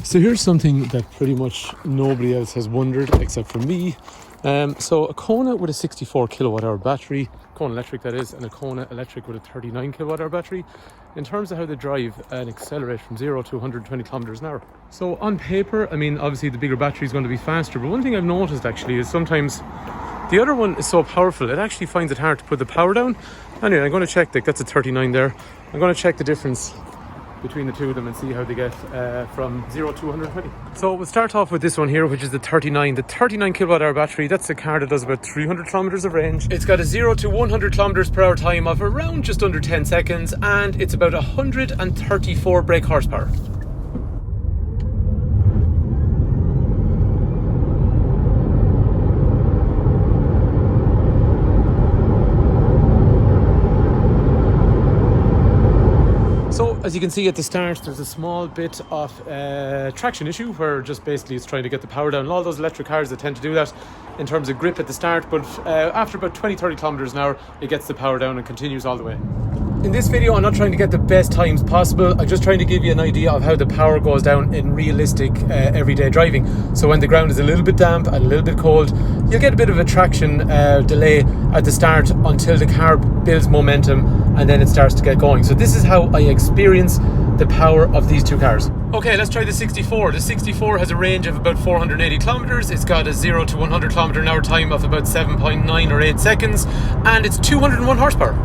So here's something that pretty much nobody else has wondered except for me. So a Kona with a 64 kilowatt hour battery, Kona electric that is, and a Kona electric with a 39 kilowatt hour battery, in terms of how they drive and accelerate from 0 to 120 kilometers an hour. So on paper, I mean, obviously the bigger battery is going to be faster, but one thing I've noticed actually is sometimes the other one is so powerful, it actually finds it hard to put the power down. Anyway, I'm going to check that's a 39 there. I'm going to check the difference between the two of them and see how they get from 0 to 120. So we'll start off with this one here, which is the 39 kilowatt hour battery. That's a car that does about 300 kilometers of range. It's got a 0 to 100 kilometers per hour time of around just under 10 seconds, and it's about 134 brake horsepower. So as you can see at the start, there's a small bit of traction issue where just basically it's trying to get the power down. And all those electric cars that tend to do that in terms of grip at the start, but after about 20-30 kilometers an hour, it gets the power down and continues all the way. In this video, I'm not trying to get the best times possible. I'm just trying to give you an idea of how the power goes down in realistic everyday driving. So when the ground is a little bit damp and a little bit cold, you'll get a bit of a traction delay at the start until the car builds momentum and then it starts to get going. So this is how I experience the power of these two cars. Okay, let's try the 64. The 64 has a range of about 480 kilometers. It's got a 0 to 100 kilometer an hour time of about 7.9 or 8 seconds, and it's 201 horsepower.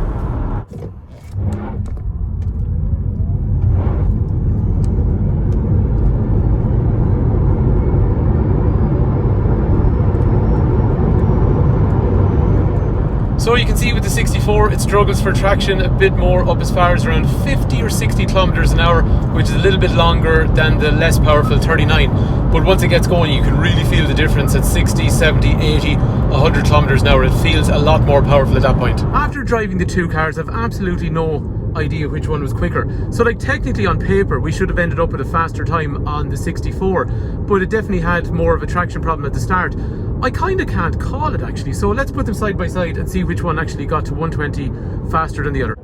So you can see with the 64, it struggles for traction a bit more, up as far as around 50 or 60 kilometers an hour, which is a little bit longer than the less powerful 39. But once it gets going, you can really feel the difference at 60, 70, 80, 100 kilometers an hour. It feels a lot more powerful at that point. After driving the two cars, I've absolutely no idea which one was quicker. So like technically on paper, we should have ended up with a faster time on the 64, but it definitely had more of a traction problem at the start. I kind of can't call it actually, so let's put them side by side and see which one actually got to 120 faster than the other.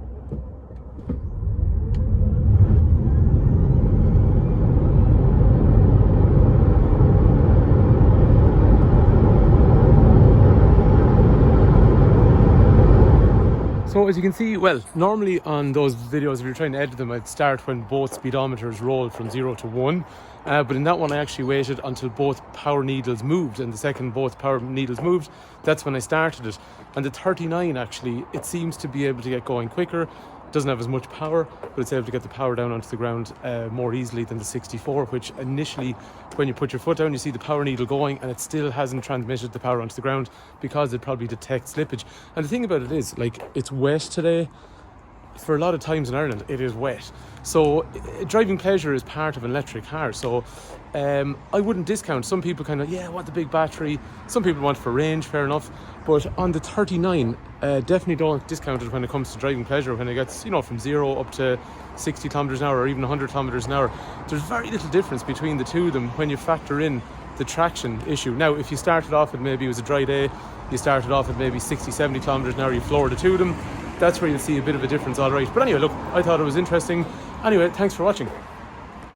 So as you can see, well, normally on those videos, if you're trying to edit them, I'd start when both speedometers rolled from 0 to 1. But in that one, I actually waited until both power needles moved. And the second both power needles moved, that's when I started it. And the 39, actually, it seems to be able to get going quicker. Doesn't have as much power, but it's able to get the power down onto the ground more easily than the 64, which initially, when you put your foot down, you see the power needle going and it still hasn't transmitted the power onto the ground because it probably detects slippage. And the thing about it is, like, it's wet today. For a lot of times in Ireland, it is wet. So driving pleasure is part of an electric car. So I wouldn't discount. Some people kind of, yeah, I want the big battery. Some people want it for range, fair enough. But on the 39, definitely don't discount it when it comes to driving pleasure. When it gets, from 0 up to 60 kilometers an hour or even 100 kilometers an hour, there's very little difference between the two of them when you factor in the traction issue. Now, if you started off at maybe it was a dry day, you started off at maybe 60, 70 kilometers an hour, you floored the two of them, that's where you'll see a bit of a difference, all right. But anyway, look, I thought it was interesting. Anyway, thanks for watching.